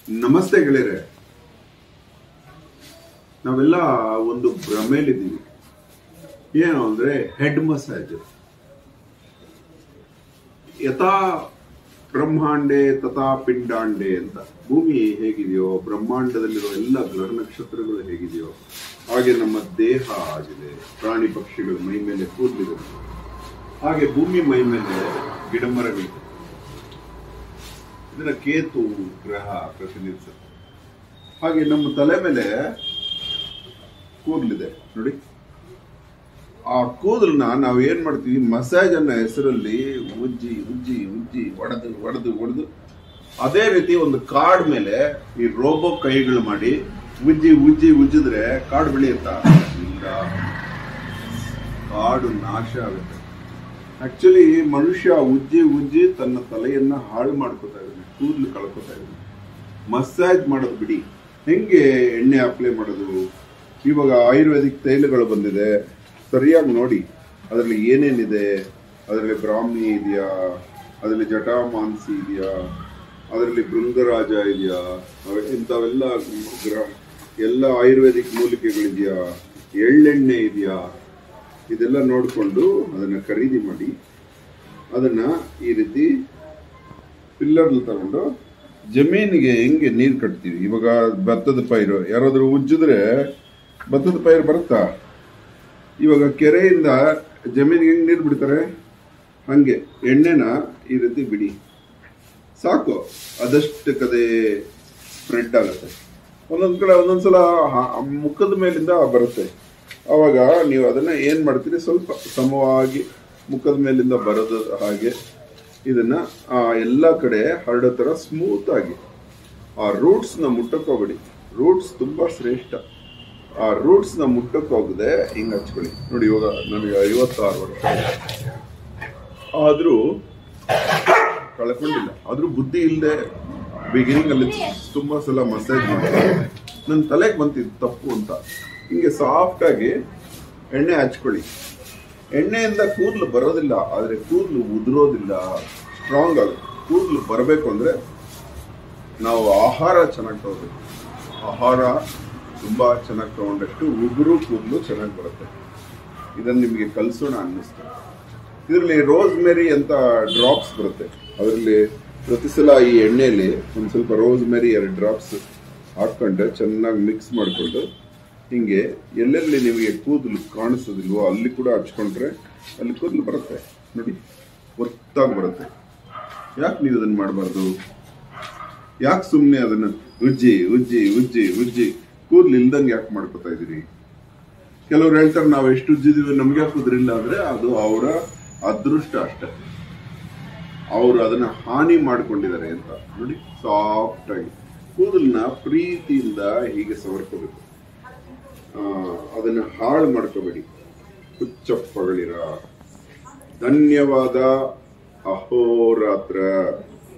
ನಮಸ್ತೆ ಗೆಳೆಯರೆ. ನಾವೆಲ್ಲ ಒಂದು ಭ್ರಮೆಲಿದ್ದೀವಿ. ಏನು ಅಂದ್ರೆ ಹೆಡ್ ಮಸಾಜ್. ಯಥಾ ಬ್ರಹ್ಮಾಂಡೆ ತಥಾ ಪಿಂಡಾಂಡೆ ಅಂತ. ಭೂಮಿ ಹೇಗಿದೆಯೋ, ಬ್ರಹ್ಮಾಂಡದಲ್ಲಿರೋ ಎಲ್ಲ ಗ್ರಹ ನಕ್ಷತ್ರಗಳು ಹೇಗಿದೆಯೋ ಹಾಗೆ ನಮ್ಮ ದೇಹ ಆಗಿದೆ. ಪ್ರಾಣಿ ಪಕ್ಷಿಗಳ ಮೈ ಮೇಲೆ ಕೂದಲಿದೆ, ಹಾಗೆ ಭೂಮಿ ಮೈ ಮೇಲೆ ಗಿಡ ಮರಗಳಿದೆ. ಇದನ್ನ ಕೇತು ಗ್ರಹ ಪ್ರತಿನಿಧಿಸುತ್ತೆ. ಹಾಗೆ ನಮ್ಮ ತಲೆ ಮೇಲೆ ಕೂದಲಿದೆ ನೋಡಿ. ಆ ಕೂದಲನ್ನ ನಾವು ಏನ್ ಮಾಡ್ತೀವಿ, ಮಸಾಜ್ ಅನ್ನೋ ಹೆಸರಲ್ಲಿ ಉಜ್ಜಿ ಉಜ್ಜಿ ಉಜ್ಜಿ ಒಡೆದು ಒಡೆದು ಒಡೆದು, ಅದೇ ರೀತಿ ಒಂದು ಕಾಡ್ ಮೇಲೆ ಈ ರೋಬೋ ಕೈಗಳು ಮಾಡಿ ಉಜ್ಜಿ ಉಜ್ಜಿ ಉಜ್ಜಿದ್ರೆ ಕಾಡು ಬೆಳೆಯುತ್ತಾ? ಇಲ್ಲ, ಕಾಡು ನಾಶ ಆಗುತ್ತೆ. ಆಕ್ಚುಲಿ ಮನುಷ್ಯ ಉಜ್ಜಿ ಉಜ್ಜಿ ತನ್ನ ತಲೆಯನ್ನ ಹಾಳು ಮಾಡ್ಕೋತಾ ಇದ್ದಾನೆ, ಕೂದಲು ಕಳ್ಕೊತಾ ಇದ್ದಾನೆ. ಮಸಾಜ್ ಮಾಡೋದು ಬಿಡಿ, ಹೆಂಗೆ ಎಣ್ಣೆ ಅಪ್ಲೈ ಮಾಡೋದು? ಇವಾಗ ಆಯುರ್ವೇದಿಕ್ ತೈಲಗಳು ಬಂದಿದೆ, ಸರಿಯಾಗಿ ನೋಡಿ ಅದರಲ್ಲಿ ಏನೇನಿದೆ. ಅದರಲ್ಲಿ ಬ್ರಾಹ್ಮಿ ಇದೆಯಾ, ಅದರಲ್ಲಿ ಜಟಾಮಾಂಸಿ ಇದೆಯಾ, ಅದರಲ್ಲಿ ಭೃಂಗರಾಜ ಇದೆಯಾ, ಇಂಥವೆಲ್ಲ ಎಲ್ಲ ಆಯುರ್ವೇದಿಕ್ ಮೂಲಿಕೆಗಳಿದೆಯಾ, ಎಳ್ಳೆಣ್ಣೆ ಇದೆಯಾ, ಇದೆಲ್ಲ ನೋಡಿಕೊಂಡು ಅದನ್ನ ಖರೀದಿ ಮಾಡಿ ಅದನ್ನ ಈ ರೀತಿ ಪಿಲ್ಲರ್ ತಗೊಂಡು ಜಮೀನಿಗೆ ಹೆಂಗೆ ನೀರು ಕಟ್ತೀವಿ. ಇವಾಗ ಭತ್ತದ ಪೈರು ಯಾರಾದ್ರೂ ಉಜ್ಜಿದ್ರೆ ಭತ್ತದ ಪೈರು ಬರುತ್ತಾ? ಇವಾಗ ಕೆರೆಯಿಂದ ಜಮೀನಿಗೆ ಹೆಂಗ್ ನೀರು ಬಿಡ್ತಾರೆ, ಹಂಗೆ ಎಣ್ಣೆನ ಈ ರೀತಿ ಬಿಡಿ, ಸಾಕು. ಅದಷ್ಟು ಕದೆ ಸ್ಪ್ರೆಡ್ ಆಗುತ್ತೆ. ಒಂದೊಂದ್ ಕಡೆ ಒಂದೊಂದ್ಸಲ ಮುಖದ ಮೇಲಿಂದ ಬರುತ್ತೆ. ಅವಾಗ ನೀವು ಅದನ್ನ ಏನ್ ಮಾಡ್ತೀರಿ, ಸ್ವಲ್ಪ ಸಮವಾಗಿ ಮುಖದ ಮೇಲಿಂದ ಬರೋದು ಹಾಗೆ ಇದನ್ನ ಎಲ್ಲ ಕಡೆ ಹರಡೋ ತರ ಸ್ಮೂತ್ ಆಗಿ. ಆ ರೂಟ್ಸ್ ನ ಮುಟ್ಟಕ್ ಹೋಗ್ಬೇಡಿ, ರೂಟ್ಸ್ ತುಂಬಾ ಶ್ರೇಷ್ಠ. ಆ ರೂಟ್ಸ್ ನ ಮುಟ್ಟಕ್ ಹೋಗದೆ ಹಿಂಗ್ ಹಚ್ಕೊಳ್ಳಿ ನೋಡಿ. ಇವಾಗ ನನಗೆ 56 ವರ್ಷ ಆದ್ರೂ ಕಳ್ಕೊಂಡಿಲ್ಲ, ಆದ್ರೂ ಬುದ್ಧಿ ಇಲ್ಲದೆ ಬಿಗಿನಿಂಗ್ ಅಲ್ಲಿ ತುಂಬಾ ಸಲ ಮಸಾಜ್ ಮಾಡ್ತಾರೆ. ನನ್ನ ತಲೆಗೆ ಬಂತಿದ್ದು ತಪ್ಪು ಅಂತ. ಹಿಂಗೆ ಸಾಫ್ಟ್ ಆಗಿ ಎಣ್ಣೆ ಹಚ್ಕೊಳ್ಳಿ. ಎಣ್ಣೆಯಿಂದ ಕೂದಲು ಬರೋದಿಲ್ಲ, ಆದ್ರೆ ಕೂದಲು ಉದುರೋದಿಲ್ಲ, ಸ್ಟ್ರಾಂಗ್ ಆಗುತ್ತೆ. ಕೂದಲು ಬರಬೇಕು ಅಂದ್ರೆ ನಾವು ಆಹಾರ ಚೆನ್ನಾಗಿ ತಗೋಬೇಕು. ಆಹಾರ ತುಂಬಾ ಚೆನ್ನಾಗಿ ತಗೊಂಡಷ್ಟು ಉಗುರು ಕೂದಲು ಚೆನ್ನಾಗಿ ಬರುತ್ತೆ. ಇದನ್ನ ನಿಮಗೆ ಕಲ್ಸೋಣ ಅನ್ನಿಸ್ತು. ಇದರಲ್ಲಿ ರೋಸ್ ಮೇರಿ ಅಂತ ಡ್ರಾಪ್ಸ್ ಬರುತ್ತೆ. ಅದರಲ್ಲಿ ಪ್ರತಿ ಸಲ ಈ ಎಣ್ಣೆಯಲ್ಲಿ ಒಂದು ಸ್ವಲ್ಪ ರೋಸ್ ಮೇರಿ 2 ಡ್ರಾಪ್ಸ್ ಹಾಕೊಂಡು ಚೆನ್ನಾಗಿ ಮಿಕ್ಸ್ ಮಾಡಿಕೊಂಡು ಹಿಂಗೆ ಎಲ್ಲೆಲ್ಲಿ ನಿಮಗೆ ಕೂದಲು ಕಾಣಿಸೋದಿಲ್ವೋ ಅಲ್ಲಿ ಕೂಡ ಹಚ್ಕೊಂಡ್ರೆ ಅಲ್ಲಿ ಕೂದಲು ಬರುತ್ತೆ ನೋಡಿ, ಒತ್ತಾಗಿ ಬರುತ್ತೆ. ಯಾಕೆ ನೀವು ಅದನ್ನ ಮಾಡಬಾರ್ದು? ಯಾಕೆ ಸುಮ್ಮನೆ ಅದನ್ನ ಉಜ್ಜಿ ಉಜ್ಜಿ ಉಜ್ಜಿ ಉಜ್ಜಿ ಕೂದಲು ಇಲ್ದಂಗೆ ಯಾಕೆ ಮಾಡ್ಕೊತಾ ಇದೀರಿ? ಕೆಲವ್ರು ಹೇಳ್ತಾರೆ ನಾವು ಎಷ್ಟು ಉಜ್ಜಿದೀವಿ ನಮ್ಗೆ ಕೂದಲಿಲ್ಲ ಅಂದ್ರೆ ಅದು ಅವರ ಅದೃಷ್ಟ ಅಷ್ಟೇ, ಅವರು ಅದನ್ನ ಹಾನಿ ಮಾಡ್ಕೊಂಡಿದ್ದಾರೆ ಅಂತ. ನೋಡಿ, ಸಾಫ್ಟ್ ಆಗಿ ಕೂದಲನ್ನ ಪ್ರೀತಿಯಿಂದ ಹೀಗೆ ಸವರ್ಕೋಬೇಕು. ಅದನ್ನ ಹಾಳು ಮಾಡ್ಕೋಬೇಡಿ. ಹುಚ್ಚಪ್ಪಗಳಿರ. ಧನ್ಯವಾದ. ಅಹೋರಾತ್ರ.